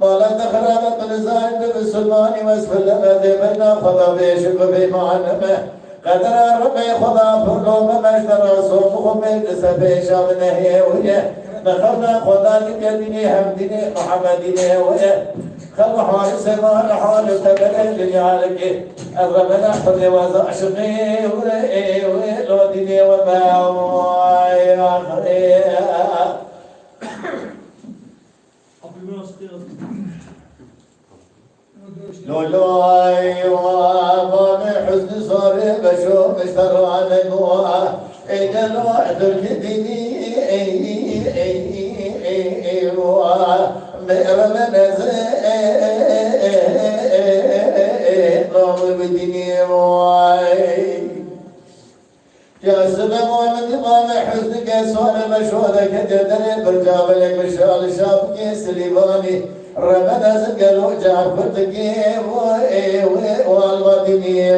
مالا دخلت بلزاين بالسلمان واسفلنا ذبنا خدا بيشك بمعنمه قدر ربي خدا فرلوم مشتر صوم خمي لسبيشا من هي ويه دخلنا خدا لكدني همدني محمدني ويه خل حال سمان حال تبرد لجالك الربنا خذ وزع شقي ويه لو دني وما يا خير لولاي وما من حزن صاري بشوف اشتر عن النواه اجل واحد الكدني مئر من زين نوم بدني جاسم ومن امام حزن كسوان مشهور كجدر برجاب لك مشال شاب سليماني رمنا زقلو جعفر تقيم والمدني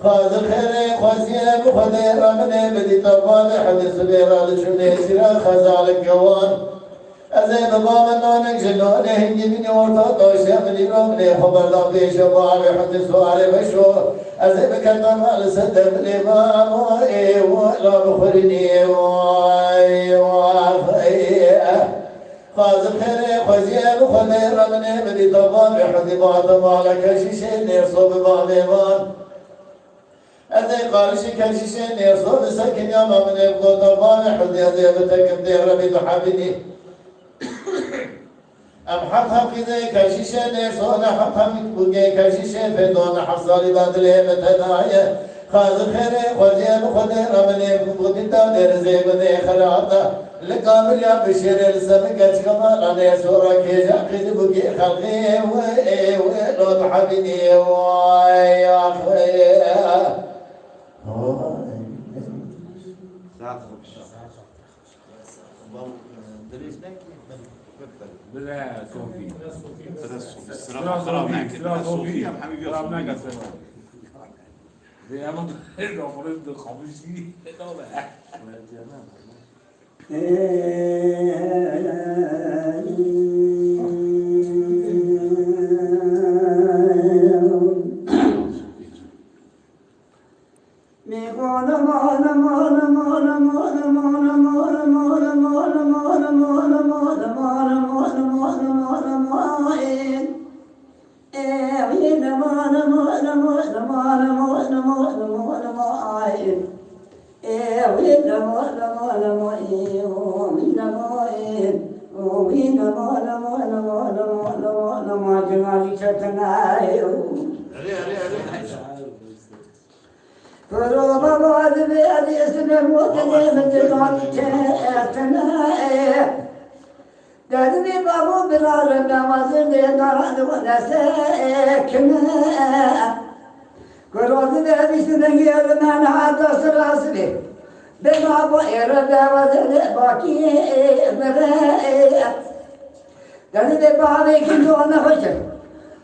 خاز الخير خوزيان وخذير رمنا بدي طبان حدث سبيرا لشوني سيرا خزال القوان أزيد بابا نونك جنوني هنجيني ورطا طوشي من يرومني خبر ضبي شبابي حدث سواري بشو أزيد كتن مال سدم الإمام لا بخرني خاز الخير خوزيان وخذير رمنا بدي طبان حدث بعض مالك شيشين يصوب بعضيمان أزي قارشي كشيشين يصوب سكن يوم من يبقى طبان حدث يزيبتك بدير ربي تحبني ام حقم كذا كشيشة نيرسونا حقم بوجي كشيشة في دون حصالي بدله متناية خاز خير خوزيان خدير رمني بوديتا درزي بدي خلاطة لكامل يا بشير السمك كمان أنا سورة كيجا كذا بوجي خلقي لو تحبني يا أخي بلا صوفي صوفي يا حبيبي صوفي زي ما لو فرض خمسي Dedimi babu bilalım namazın diye naradı bu nesekine Kuruldu dedisine geldim ben hatta sırasını Ben abu erede vazeli bakiye Dedi de bana ikinci ona hoşum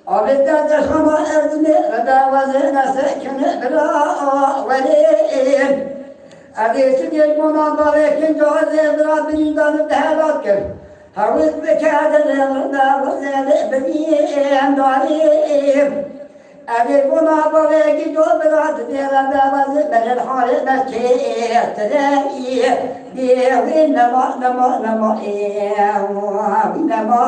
Abidden de şama erdini rede vazeli nesekine bila velin Adeti geçmadan bana ikinci vazeli bila birinden de helak gel هويت بكاد الرضا وزاد بديم داريم أبيكنا بريك جوب العد ديرنا وزد الحال بكير تلاقي ديرين نما نما نما نما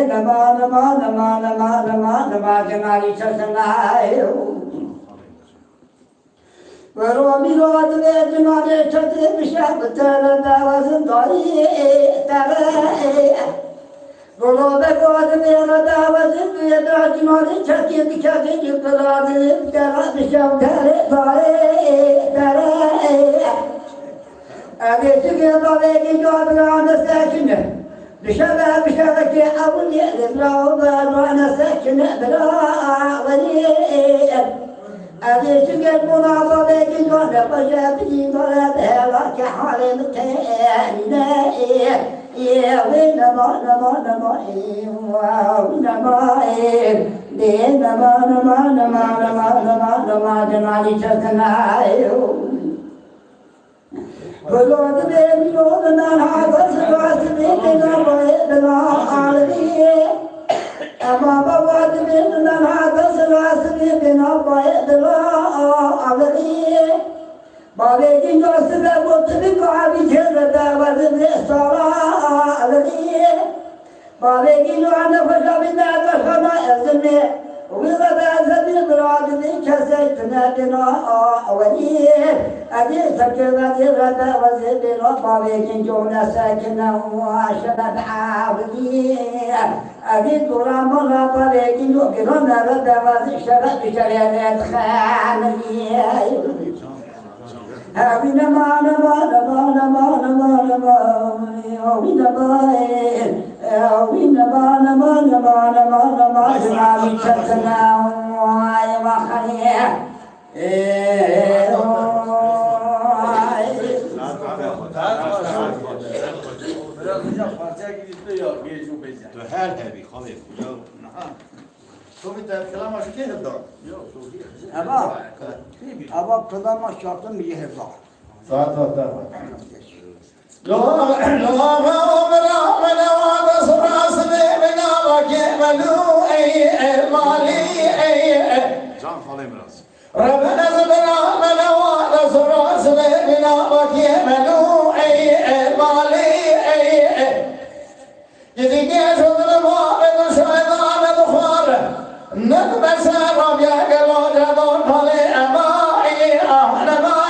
نما نما نما نما نما نما جمالي شسنايو ورومي رواد لجنا لشت بشاب ترى وزن داري ترى قلوب قاد ميرا وزن يدرى جنا لشت بشاب ترى بشاب ترى أبي تجي ضلك جواب أنا ساكنة بشاب كي أولي لبلاو أنا ساكنة بلا ولي أبي تجد مناظرة جنوان بجابي ضرب هلاك حال متاني أما بعد من هذا سلاسل بنا بايد لا أبدي بعدين جالس بقول عادي جردا بعدين صلاة أبدي بعدين أنا فجأة خنا أزمي وغدا زبي برادي كسيتنا بنا أولي أدي سكنا دي غدا وزبنا بعدين جونا ساكنا وعشنا عابدي أدي دراما بعدين جونا غدا وزشرا بشريات خاني أبينا ما أبا قدام الشاطئ يهزع. صوت لو عمرنا من وعد سراس بنا وكملوا أي مالي أي ربنا زبنا من وعد سراس بنا وكملوا أي مالي أي يديك شغل موعد شيطان دخار نكبس ربيع قلو جدون فلي أمائي أهنما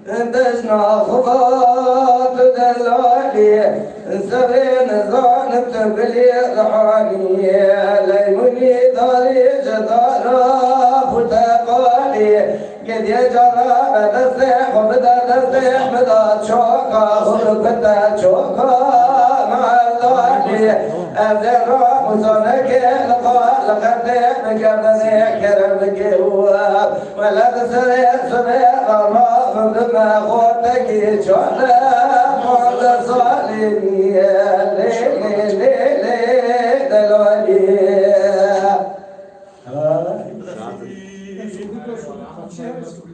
دجنا خطات دلالي سبين زان تبلي رحاني ليمني داري جدارا فتقالي قد يجرى بدسح وبدسح بدا شوكا خلقتا شوكا مع اللالي أزرع مصنك لقد مقردني كرمك ولا تسري سبيع الله بما خودك شعلا معد صالحي ليلي ليلي دلولي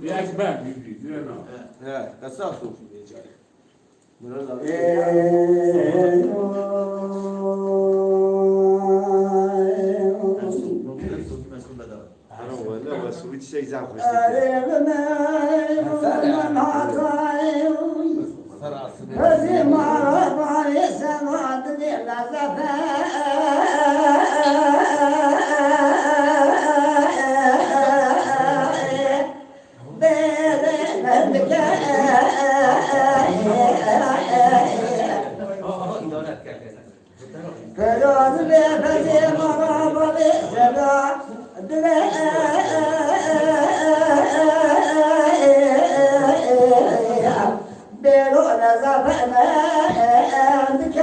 Bir ekmek diyor ها قصصوا فلوز بفزي مرابط سبع بيرو نزفنا عندك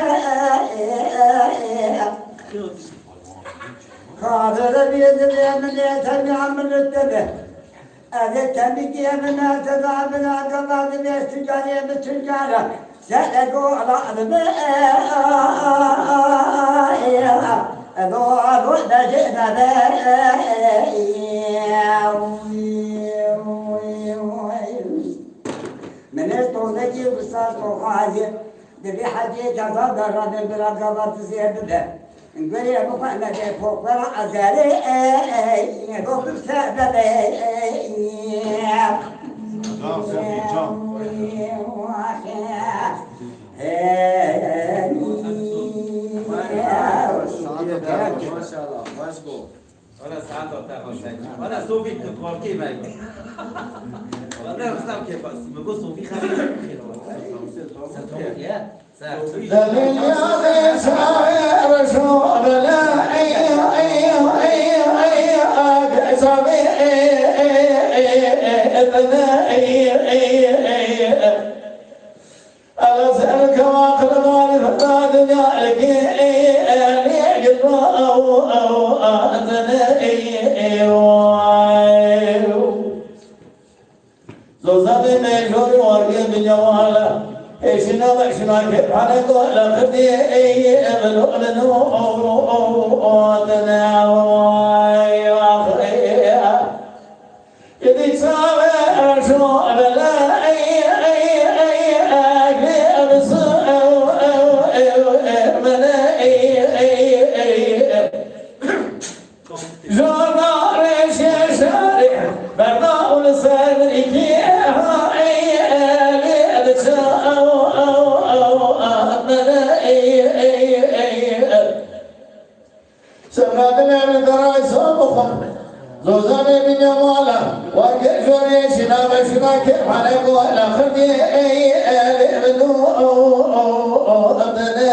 خاطر بيد من يتبع من التبع أذا تبكي من تدع من عقبات بيستجاري بتجارة سألقوا على الماء أقول نجئنا من الطولة وصارت خاجة دبي حاجة تصدر من برقبات زيادة نقول يا مفعنا دي فوق ورا أزالي يقول بسبب ما شاء الله مشكور ولا ساعات ولا صوفي تقول كيف هيك ولا رسام كيف بس بقول صوفي خليه يا دليل يا شاعر شوق لا أسألك واقل مال فتاد ذلك زوزاني ميشوري ورقي بجوالا إيشنا بشنا كيف حنكو لخدي أبلو لنو أوتنا يدي سامع شو أبلا سمعتنا من درايس ومخم زوزاني من يمالا وكجوري شنا بشنا كيف حنكو لخدي منو أبنا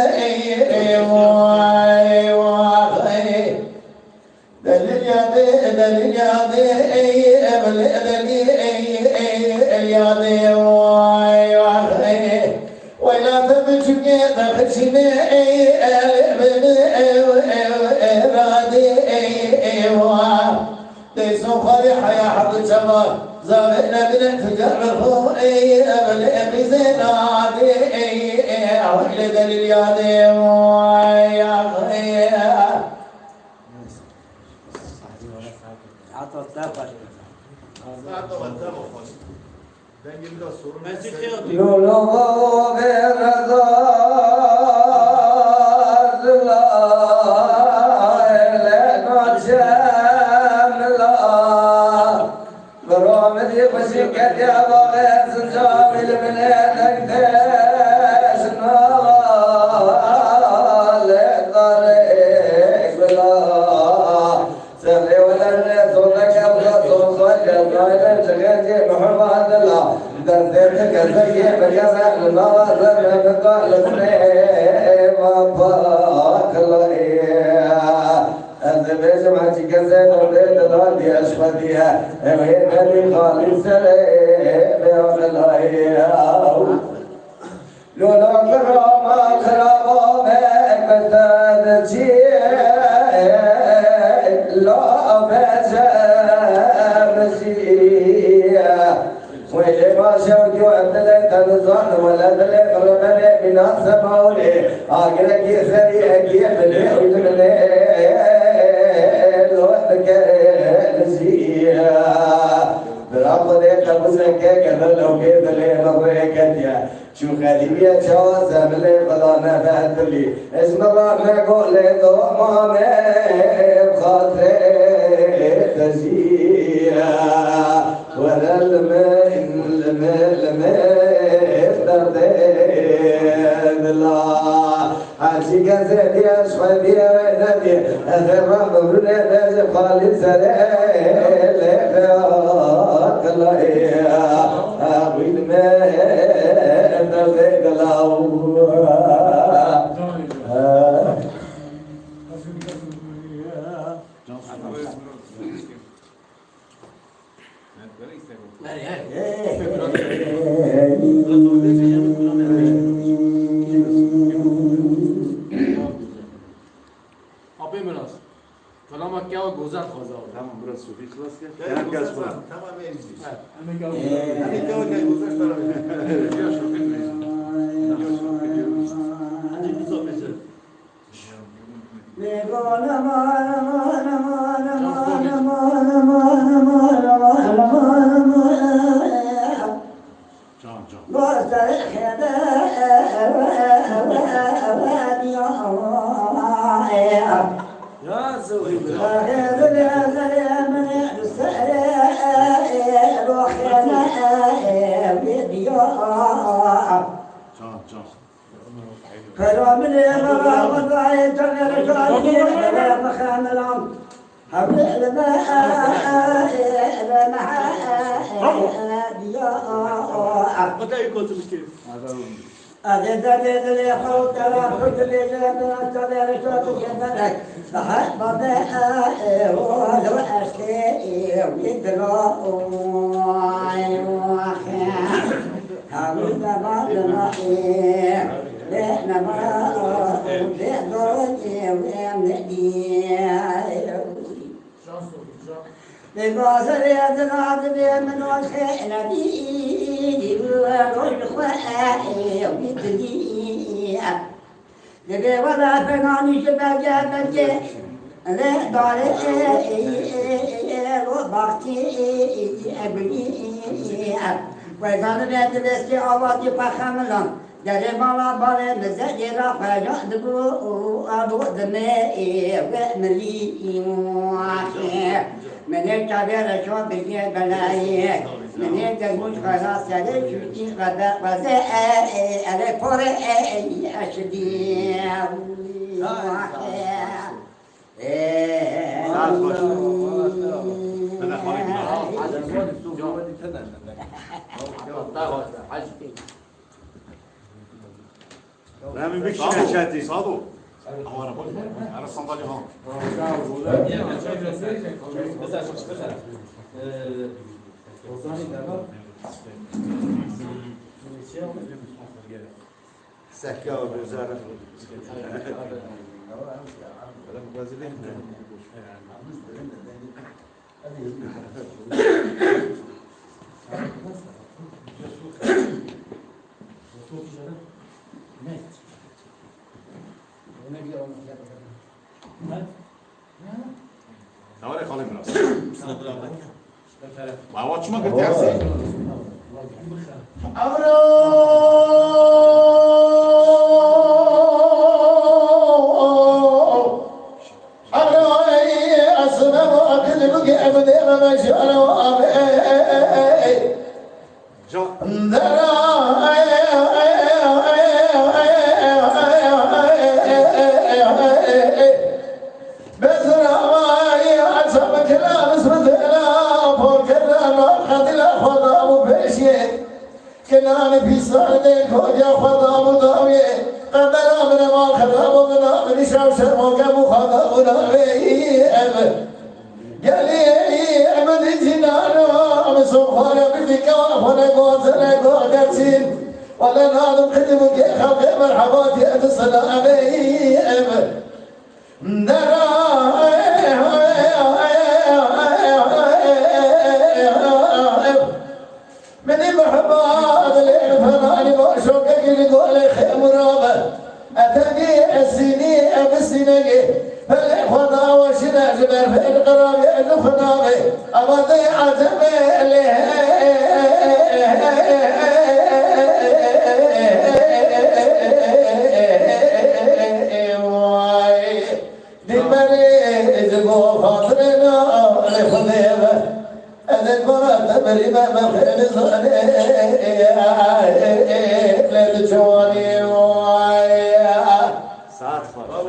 دليل يادي اليادي ولا تبجي تخشني تيسو خريحة يا حظ الجمال زابئنا من تجربه أبل زين عادي وإلى دليل يادي يا لولو برضا برامدي بشكت يا بغير سنجام المنادك تشنا لطريق بلا سري ولا صوتك أبغى صوت خجل ما يلجأ محمد الله درد لازم قلبنا ما از بجمع جگزه نورد دادی اشفدیه امیر نبی خالی سره بیاخلایی لولا کرام خرابا بکتد چیه لا بجر چیه ويلي ما شوقي وابتدى تنزل ولا دلي قربني بناس مولي اقلك يسري اكيد من وجملي لوحدك نسيا برافض قبضك كذا لو كيف لي مبركتيا شو خليبيا شو زملي فضانا فاتلي اسم الله ما قول لي ضمامي بخاطري تزيا ولا الماء دردين الله عاشق زيدي أشفدي وينادي أثر مبرنا ناجي خالد سليل لك الله أبو الماء دردين الله Abi biraz. Kalamak ya gozat kaza. Tamam burası Sufi klas ya. Hem gaz falan. Tamam evliyiz. Hemen gel. Hani teorikayı uzak tarafı. Hadi bir sohbet edelim. Can can. يا زوجي Can can. فرامل يا وضعي تغير كل مخاملهم حبل الماء Hadi ayık oturmuş ki. أجد لي خوت لا خد لي جبنا تدير شوت جبنك لحد بضاء ولو أشتي ويدلو حبيب بعد ما لأن ما بيدوني ويمني ببازر يدنا من والخير بيدي والخوائي وبيدي لبي ولا فناني شبكة بكي لا داري وبختي أبني وإذا نبيت بسكي أواتي فخملهم داري مالا بالي مزاجي رافع دبو أبو دمي وملي وخير من الكبير شو بيجي بلاي من الجموش خلاص على شوتي غدا غزاء على فوري أشدي Ben bir kişi neşeti. Sado. Havana bak. Ara sandalye ha. Sekka o gözler. Ne var ya kalayım biraz. Baba açma gır tersi. لنان في سعدك وجا خضا مضاوية قبل أمر ما خضا من أمر شوشر وكم خضا مضاوية قالي أمد جنانا مسوخانا بفكا ونقوزنا قوغتين ولا نعلم خدمك خلق مرحبات يتصل عليهم من محبات الفنان وشوقك لقول خيم رابع أتقي السنين بالسنين فالإخوة وشنا جبر في القراب الخنابي أمضي عزمي دمري خاطرنا لخذيبه أذن مرات بريمة مخيل صاني ليل جواني ساعات خلاص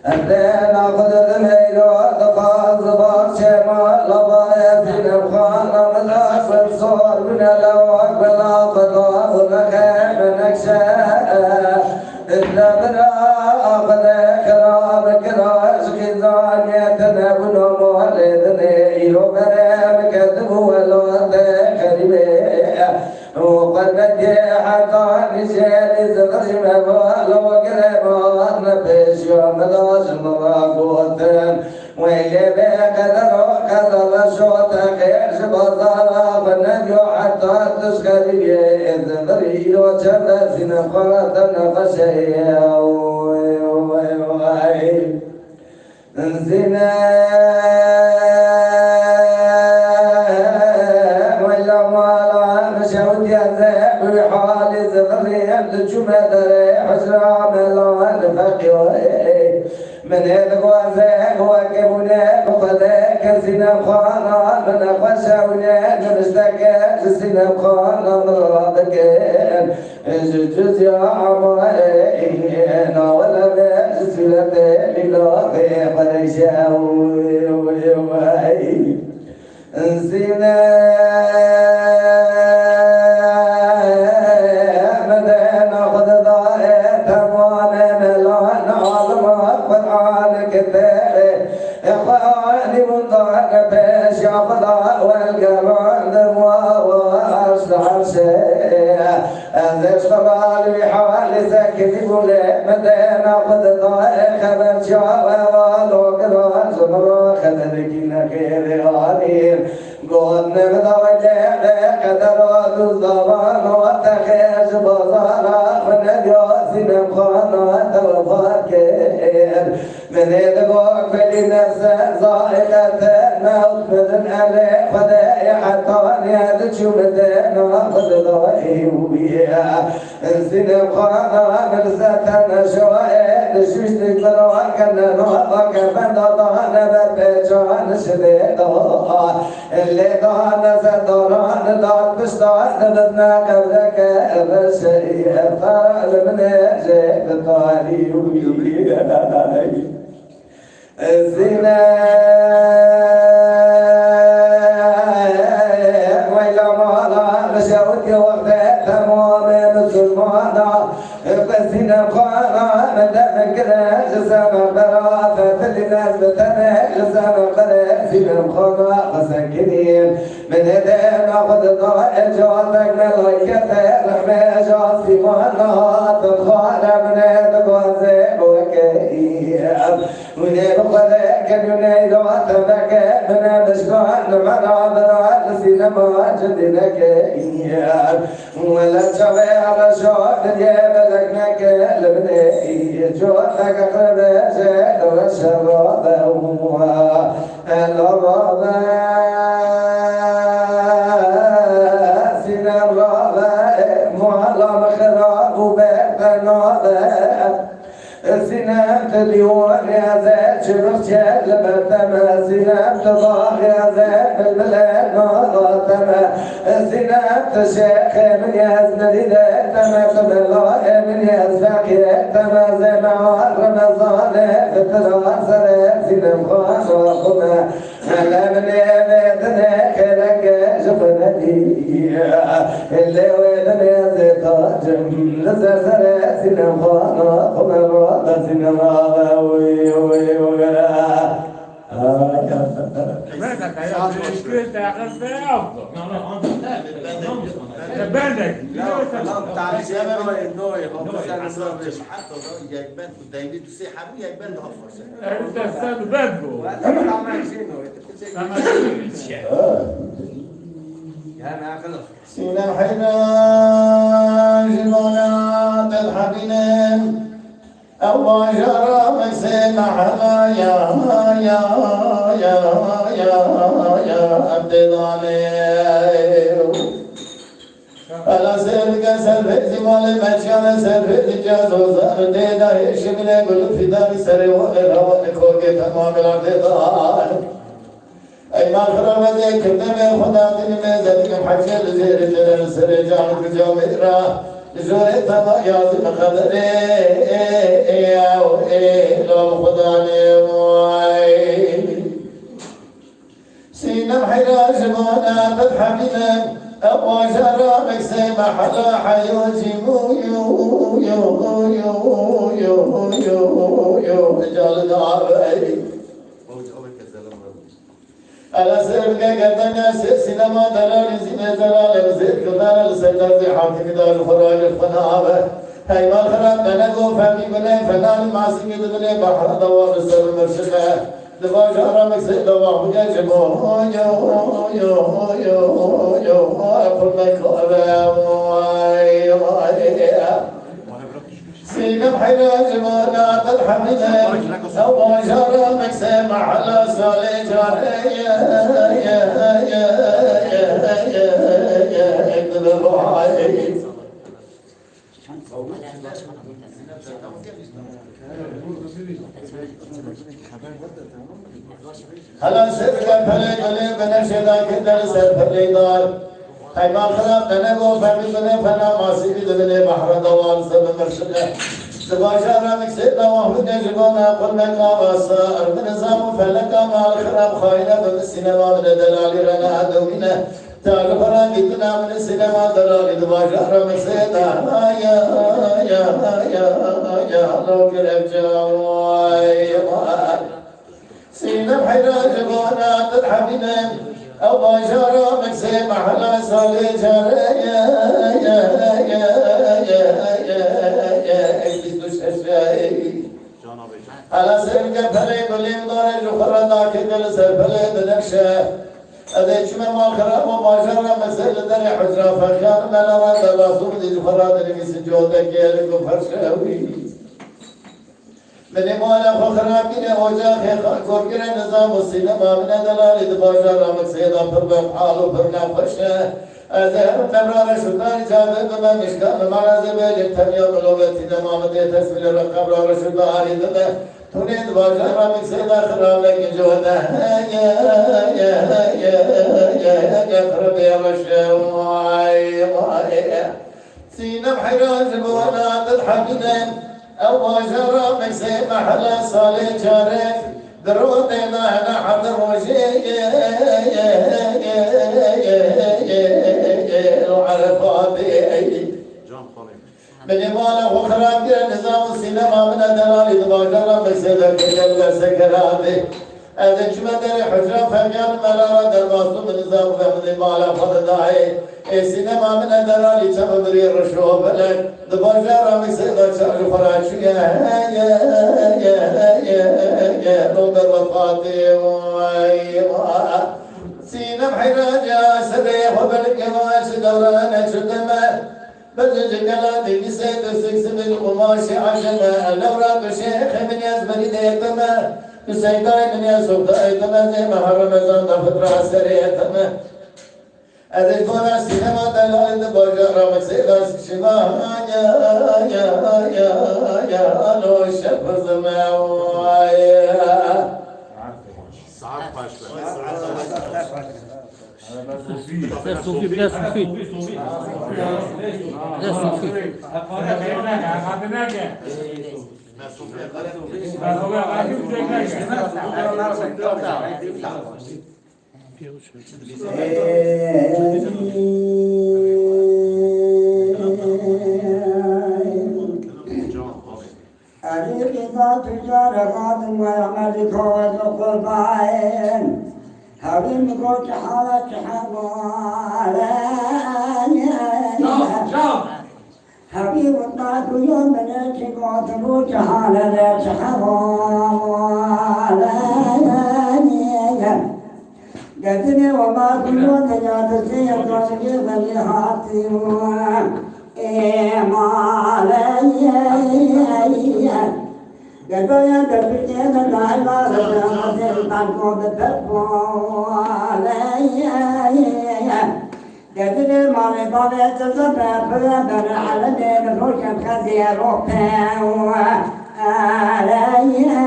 أدينا قدر ميلو دفاز بارشما لبايا في نبخانا ملاك الصور من الأوك بلا قطع ونخيم نكشا إلا بنا أخذ كرام كراش خزان يتنبن مولدني إلو برام كذب ولو تخربي وقد بدي حتى نشيل زغري مبالو قريبا نبيش يوم لازم وقوتن ويلي بقدر وقدر شوط خير شبطارا بنجو حتى تشكري زغري لو شمد سنخرط نفشي انزنا بحال زغري الجمع دري حجر عملان فقوي من يدقوا زيق وكبنا وخذاك سنم خانا من خشونا نمشتك سنم خانا مرادك جزء يا عمائنا ولا بأس سلتي لله قريشاوي انسينا والقرآن وأصلح شيء أنزل طبال بحوالي سكت بولي مدينة قد ضايق خبر شعوى والوقران زمرا خدرك نكير غالين قد نبضى وجهة قدرات الزمان واتخيش بصارا فنجوز نبخانا توفاكير من يدقوك فلنفسك ضائقة موت بدن عليك فدائحة طانية تشمدين وقد ضائعوا بيها انسن بخانا مرستنا شوائع نشوشتك برواكنا نوضك فندطانا ببيجان شديدها اللي طانا سدوران دار بشتان بدنا قبلك الرشيء فرال من يجيك الطاري وبيها الزنا ويلا مالا مشاوتي وقتها تمام مسلمانا بسنا قانا مدفكر جسام برافة للناس بتنه جسام برافة سنا قانا قسكنين من هدين أخذ ضائع جواتك ملايكته رحمة جاسي وانا تخانا من هدك وزيب وكيب ونبقى ذاك اليوني دوات ذاك من مشكوان منا برا سينما جدنا كيان ولا شوي على شوق يا بلغنا كلبني جوتك قرب زيد والشراب الراب سين الراب معلم خراب وبيتنا سنام تديون يا زيد شرف شلبة تما سنام تضاغ يا زيد بالبلاد ناظتما سنام تشيخ من يزن لذيك تما تبلغ من يزفق تما زي مع رمضان فتراسر سنام خاصوكما على من يبيتنا كلك شفندي اللي ويلم يزيد جم لسسر سنام خاصوكما سينا حينا جمعنا الحبيبين الله جرى مسمع يا عبد الضليل على سلك سلف زمال مشان سلف جاز وزار ديدا يشمل قل في دار سر وغيره وخوك تمام الارض أي ما خرب ذيك كلمة خدا تلمة ذلك حجر زير جلال سر جانك جوميرا زوري تما يازم قدري لو خداني واي سينم حراج مونا قد حمينا أبو جرى مكسي محلا حيوتي يو رجال دعوي على سيرك قدنا سينما دلال زين دلال زيد كدار السيدات حاكم دار الفراج الفنابه هاي ما خرب نلقو فمي بني فنان ماسك دبلي بحر دوار السر مرشقه دبا جارا مكسي دوا بجا جمو يو أفرمك سينم حراج مونا تلحمنا أو جارا مكسي محلا سالي جاري ابن الرعاي هلا سرقة فلي بلي بنشدا كدر سر فلي دار هاي ما خراب ننقو فمي بني فنا ماسيبي دبني بحر دوال سب مرشده سباشا مكسيدا وحبك جبانا قلنا واسا النظام فلك مع الخراب خاينة بالسينما من دلالي رنا دومنا تعال فرانيتنا من السينما دلالي دباشا مكسيدا يا لو كرب جاواي سينم حراج جبانا تدحبنا أو باشا مكسي محلا سالي جاري على سرقة فلي بليم دار جخرة داكي دل سر فلي بنكشة أذي شمع ما خراب وماشرة مسئلة داري حجرة فخان ملا رد الله سودي جخرة داري مسجودة كيالك وفرشاوي من مالا خراب كده وجاخي خاكور كده نظام السينما من دلالي دباشرة مكسيدا فربم حالو فرنا فشة أذهب تمرار شدان جابه بما مشكان معنا زبيل تنيا بلوغتنا ما مدي تسفل الرقم رار شدان دمه تريد باجرة مكسيدا خراب لك جوده يا خرب يا مشاوي سينم حراج بوانا تضحكنا أو باجرة مكسي محلا صالي جارك درودنا أنا حضر وجهي من يمانا وخراب كده نظام السينما من دلالي دباجرة مكسيدا كده سكراتي أذن شمدري حجرة فميان ملارا درباستو من نظام فمن يمانا فضداعي السينما من دلالي تمدري الرشوة بلك دباجرة مكسيدا شارج فراشو يا روبر وفاتي سینم حراجا سری خبر کماش دوران شدمه بزج کلا دیست سکس بالقماش عشمه لورا شیخ من یزبری دیتمه سیدای من یسوقای تمه محرم زند فطر سریتمه ادی کونا سینما دلال باجا مکسیداس شما یا لو شفز معوایا ساعت başla. صوفي بلا صوفي بلا صوفي الإذا تجار قادم ويعمل كوز القربان هبين قلت حالة حوالان حبيب الطاق يوم بناتي قلت روت حالة حوالان قدني وما كنت جاد سير قلبي فليحاتي Gaya derviş ne daylar sen kodu pervalaya Gedine mane bave tzabe pere alane roşan khaziero pewa alaya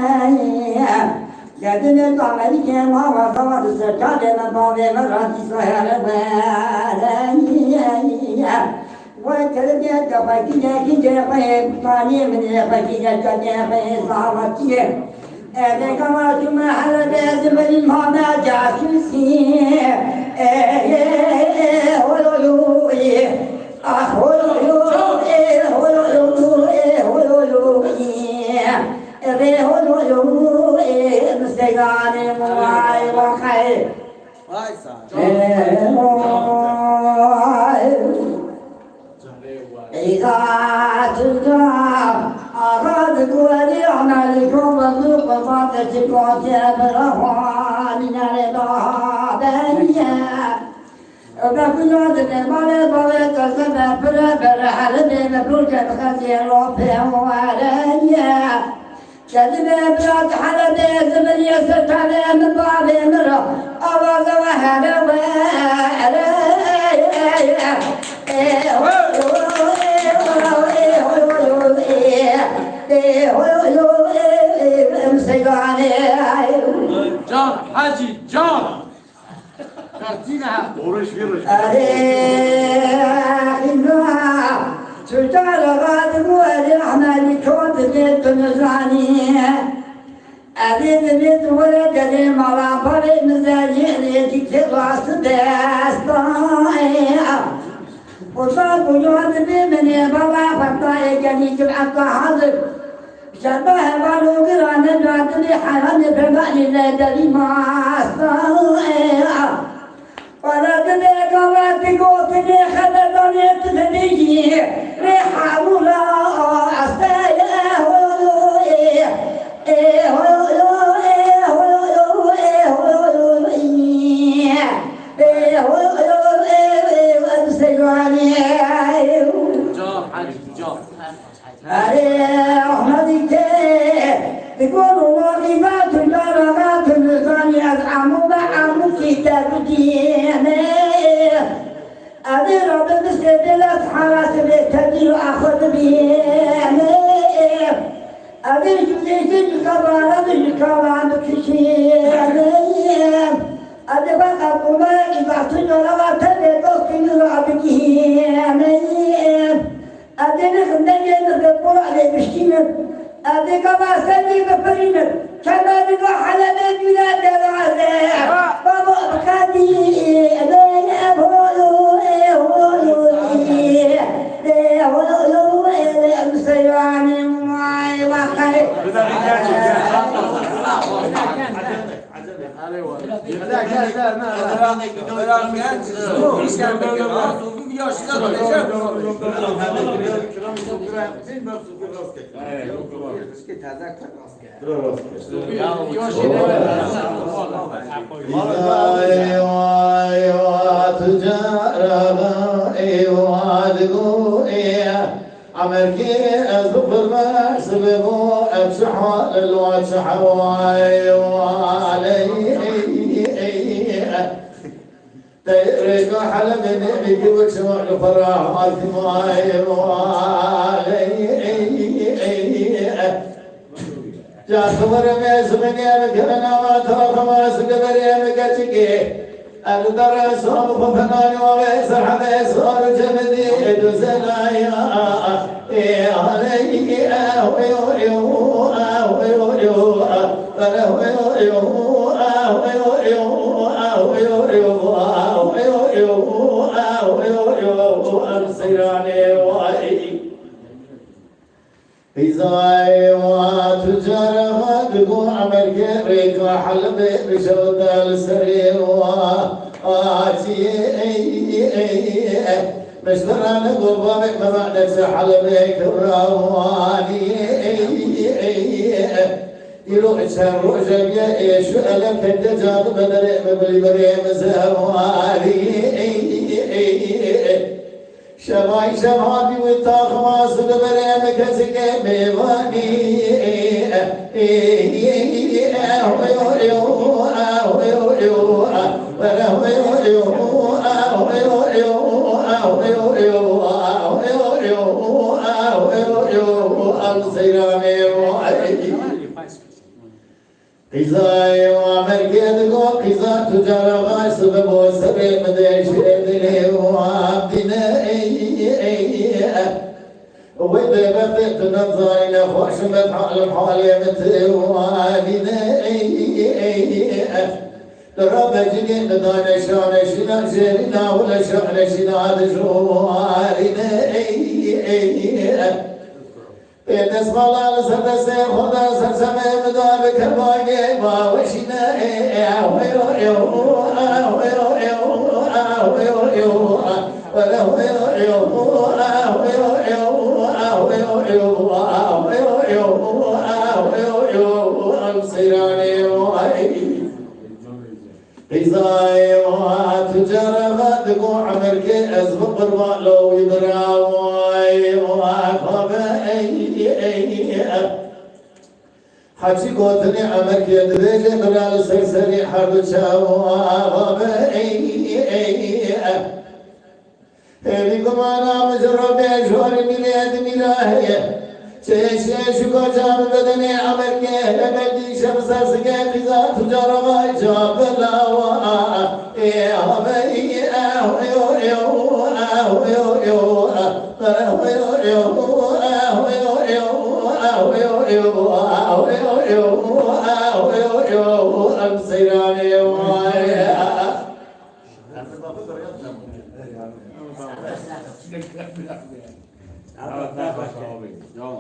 Gedine kameri ke mava savat sekade na bave merati sahere alaya وكذا كفاكية كذا فاني من فاكية كذا صارتيه أنا كما كما على لازم الماما جاسوسي هولو مستقاني مواي وخير إذا تلقى أراد قولي عملكم وذوق فاتت الواتب رفعان الرضابية وبكل عدد المالي بويت الزبا برابر حرمي مبروجة خزير وبيوالية كذبة بلاد حرمي زمن يسرت علي من بعض مرة أواز وهلا Can, Hacı, Can. Kartinaha. Oruç virüç. تجار غادر والأعمال كود بيت نزعني أريد بيت ولد لي مرابر مزاجي ليجي كراس داستايا وصار وجود بي من يبغى فطايا جاني جمعة حاضر شبه بالو قران الراتب حرام بمالي لدري ما استايا ولد لي قوات قوت لي خددني تدنيجي ريحة ولا استايا يقولوا واجبات درجات النظام يزعموا بعمل كتاب دينه أدير بمستدلات حراس بيتدير أخذ بينه أدير جليس الكبار بالكبار كشينه أدير بقى قبائل إذا تجروا تبقى كنوا بكينه أدير خندقين بقرأ لبشتينه أدي كما سني بفرينة كما نقول على بلاد العذاب بابا بكادي لين أبولو هولو أمسيواني معي وخير Hadi عمركي أزبر ما سببو أبشح للواتش حواي وعلي تيرك حلم نبيك وشمع الفرح مالتماي وعلي جات ورميس من يمكننا واتوق ما سقبر يمكتك أقدر أصوم فنان وغيس حميس ورجمدي دزنايا علي أهوي إذا واتجرى دقو عمل كريك وحلب بشوط السرير وآتي مشترى نقول بابك ما بعد سحلبك الرواني يروح شهر جميع يشو ألم كالدجال بدر مبلي بريم زوالي شماي شمادي وطاق ما سد بريم كسك ميواني قزاي وعمل كيدكو قزا تجارة غاش سببو سبب مديش إدلي وعبدنا وإذا بدأت نظرين خوش مدحال الحال يمتوانينا رب جنين ندان شان شنا جرنا ولا شان شنا دجوارنا نسمع الله سرد خدا سرسمه مدار كرباية ما وشنا إذا واتجرى دقو عمرك أزبق الوالو يدراوي وعقبائي حجي قوتني عمرك يدريج بلال سرسري حرد شاو وعقبائي هليكم أنا مجرب يجوار ميلاد ملاهية شيش کو جام بدنی عمر کے لگی شمس سگے فضا تجار ما جاب لاوا اے ہمیں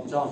John.